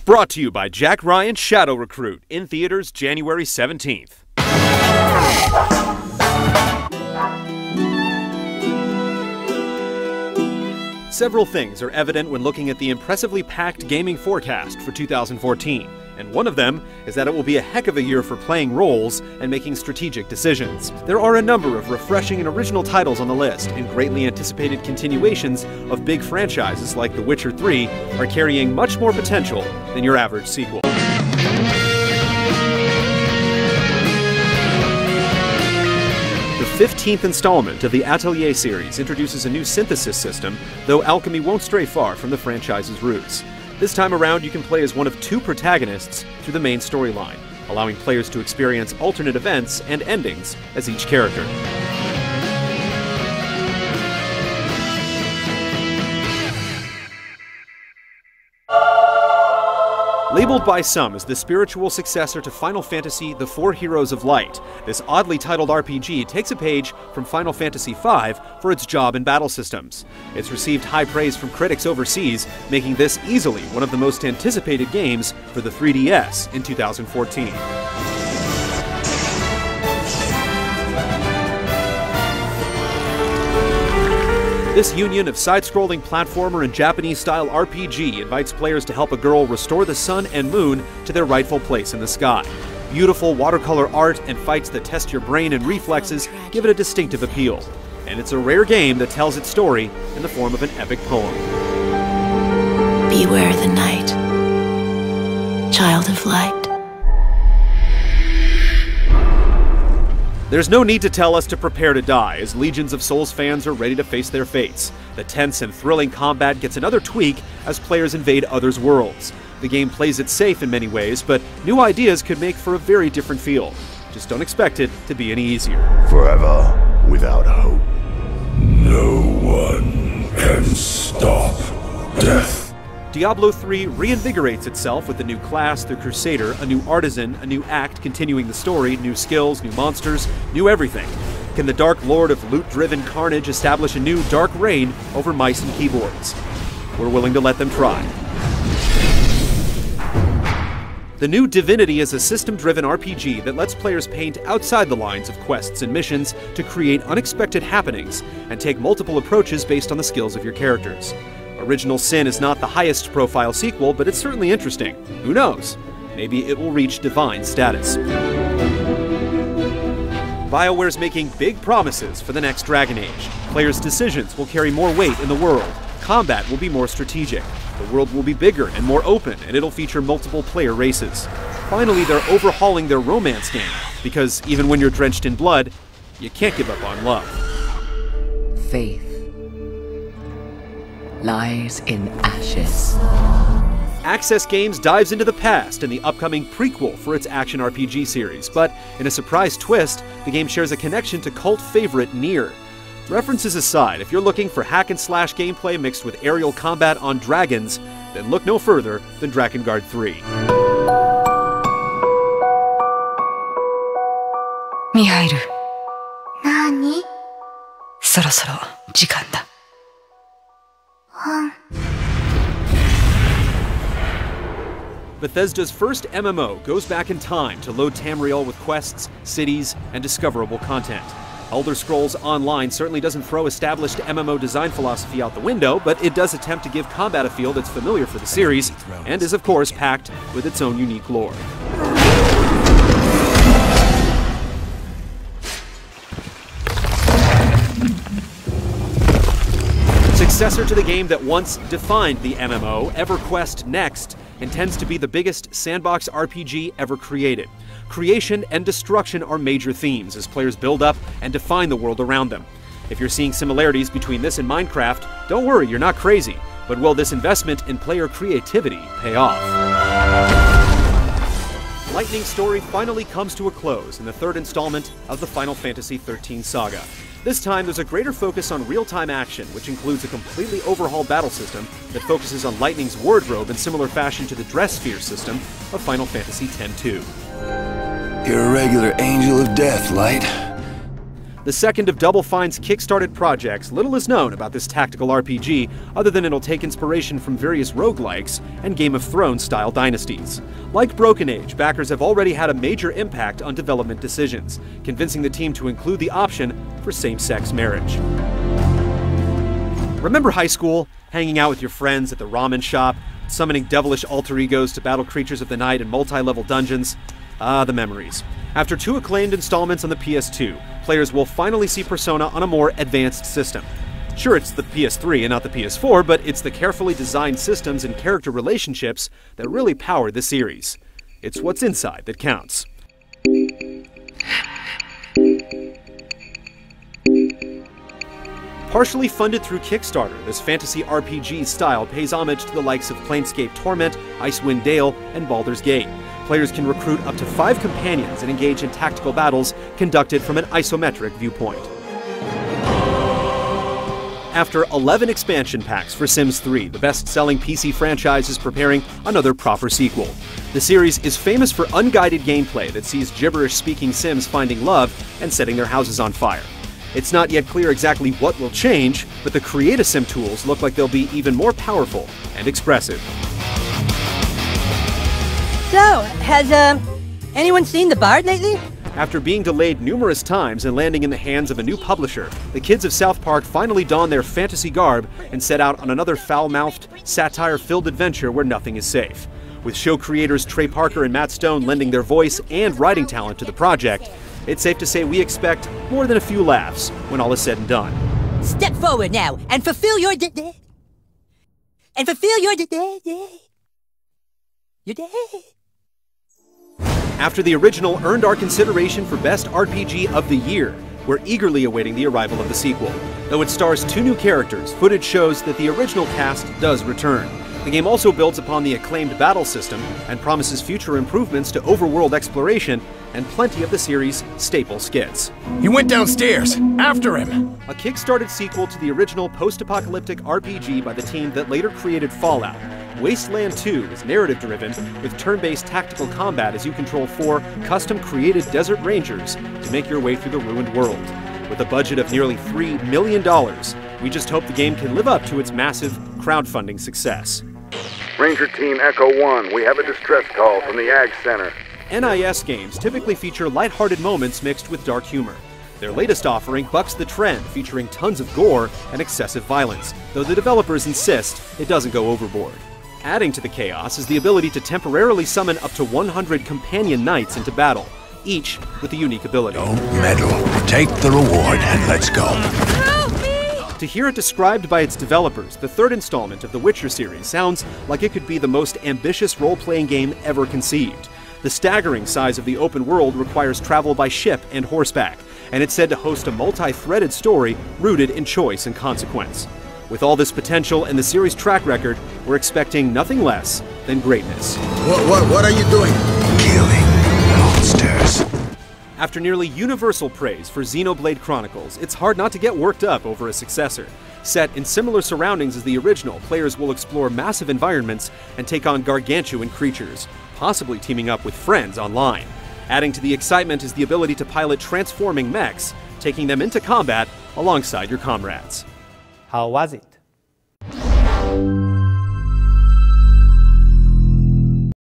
Brought to you by Jack Ryan's Shadow Recruit, in theaters January 17th. Several things are evident when looking at the impressively packed gaming forecast for 2014, and one of them is that it will be a heck of a year for playing roles and making strategic decisions. There are a number of refreshing and original titles on the list, and greatly anticipated continuations of big franchises like The Witcher 3 are carrying much more potential than your average sequel. The 15th installment of the Atelier series introduces a new synthesis system, though alchemy won't stray far from the franchise's roots. This time around, you can play as one of two protagonists through the main storyline, allowing players to experience alternate events and endings as each character. Labeled by some as the spiritual successor to Final Fantasy The Four Heroes of Light, this oddly titled RPG takes a page from Final Fantasy V for its job and battle systems. It's received high praise from critics overseas, making this easily one of the most anticipated games for the 3DS in 2014. This union of side-scrolling platformer and Japanese-style RPG invites players to help a girl restore the sun and moon to their rightful place in the sky. Beautiful watercolor art and fights that test your brain and reflexes give it a distinctive appeal. And it's a rare game that tells its story in the form of an epic poem. Beware the night, child of light. There's no need to tell us to prepare to die, as legions of Souls fans are ready to face their fates. The tense and thrilling combat gets another tweak as players invade others' worlds. The game plays it safe in many ways, but new ideas could make for a very different feel. Just don't expect it to be any easier. Forever without hope. No one can stop death. Diablo 3 reinvigorates itself with a new class, the Crusader, a new artisan, a new act continuing the story, new skills, new monsters, new everything. Can the Dark Lord of loot-driven carnage establish a new dark reign over mice and keyboards? We're willing to let them try. The new Divinity is a system-driven RPG that lets players paint outside the lines of quests and missions to create unexpected happenings and take multiple approaches based on the skills of your characters. Original Sin is not the highest profile sequel, but it's certainly interesting. Who knows? Maybe it will reach divine status. BioWare's making big promises for the next Dragon Age. Players' decisions will carry more weight in the world. Combat will be more strategic. The world will be bigger and more open, and it'll feature multiple player races. Finally, they're overhauling their romance game, because even when you're drenched in blood, you can't give up on love. Faith lies in ashes. Access Games dives into the past in the upcoming prequel for its action RPG series, but in a surprise twist, the game shares a connection to cult favorite Nier. References aside, if you're looking for hack-and-slash gameplay mixed with aerial combat on dragons, then look no further than Drakengard 3. Mihail. 何? そろそろ時間だ。Bethesda's first MMO goes back in time to load Tamriel with quests, cities, and discoverable content. Elder Scrolls Online certainly doesn't throw established MMO design philosophy out the window, but it does attempt to give combat a feel that's familiar for the series, and is of course packed with its own unique lore. Successor to the game that once defined the MMO, Everquest Next intends to be the biggest sandbox RPG ever created. Creation and destruction are major themes as players build up and define the world around them. If you're seeing similarities between this and Minecraft, don't worry, you're not crazy. But will this investment in player creativity pay off? Lightning's story finally comes to a close in the third installment of the Final Fantasy XIII saga. This time, there's a greater focus on real-time action, which includes a completely overhauled battle system that focuses on Lightning's wardrobe in similar fashion to the dress sphere system of Final Fantasy X-2. You're a regular angel of death, Light. The second of Double Fine's kickstarted projects, little is known about this tactical RPG other than it'll take inspiration from various roguelikes and Game of Thrones-style dynasties. Like Broken Age, backers have already had a major impact on development decisions, convincing the team to include the option for same-sex marriage. Remember high school? Hanging out with your friends at the ramen shop, summoning devilish alter egos to battle creatures of the night in multi-level dungeons? Ah, the memories. After 2 acclaimed installments on the PS2, players will finally see Persona on a more advanced system. Sure, it's the PS3 and not the PS4, but it's the carefully designed systems and character relationships that really power the series. It's what's inside that counts. Partially funded through Kickstarter, this fantasy RPG style pays homage to the likes of Planescape Torment, Icewind Dale, and Baldur's Gate. Players can recruit up to 5 companions and engage in tactical battles conducted from an isometric viewpoint. After 11 expansion packs for Sims 3, the best-selling PC franchise is preparing another proper sequel. The series is famous for unguided gameplay that sees gibberish-speaking Sims finding love and setting their houses on fire. It's not yet clear exactly what will change, but the Create-A-Sim tools look like they'll be even more powerful and expressive. So, has anyone seen The Bard lately? After being delayed numerous times and landing in the hands of a new publisher, the kids of South Park finally don their fantasy garb and set out on another foul-mouthed, satire-filled adventure where nothing is safe. With show creators Trey Parker and Matt Stone lending their voice and writing talent to the project, it's safe to say we expect more than a few laughs when all is said and done. Step forward now and fulfill your your day. After the original earned our consideration for Best RPG of the Year, we're eagerly awaiting the arrival of the sequel. Though it stars 2 new characters, footage shows that the original cast does return. The game also builds upon the acclaimed battle system and promises future improvements to overworld exploration and plenty of the series' staple skits. He went downstairs! After him! A kickstarted sequel to the original post-apocalyptic RPG by the team that later created Fallout, Wasteland 2 is narrative-driven with turn-based tactical combat as you control 4 custom-created desert rangers to make your way through the ruined world. With a budget of nearly $3 million, we just hope the game can live up to its massive crowdfunding success. Ranger Team Echo 1, we have a distress call from the Ag Center. NIS games typically feature lighthearted moments mixed with dark humor. Their latest offering bucks the trend, featuring tons of gore and excessive violence, though the developers insist it doesn't go overboard. Adding to the chaos is the ability to temporarily summon up to 100 companion knights into battle, each with a unique ability. Don't meddle. Take the reward and let's go. To hear it described by its developers, the 3rd installment of the Witcher series sounds like it could be the most ambitious role-playing game ever conceived. The staggering size of the open world requires travel by ship and horseback, and it's said to host a multi-threaded story rooted in choice and consequence. With all this potential and the series' track record, we're expecting nothing less than greatness. What are you doing? Killing monsters. After nearly universal praise for Xenoblade Chronicles, it's hard not to get worked up over a successor. Set in similar surroundings as the original, players will explore massive environments and take on gargantuan creatures, possibly teaming up with friends online. Adding to the excitement is the ability to pilot transforming mechs, taking them into combat alongside your comrades. How was it?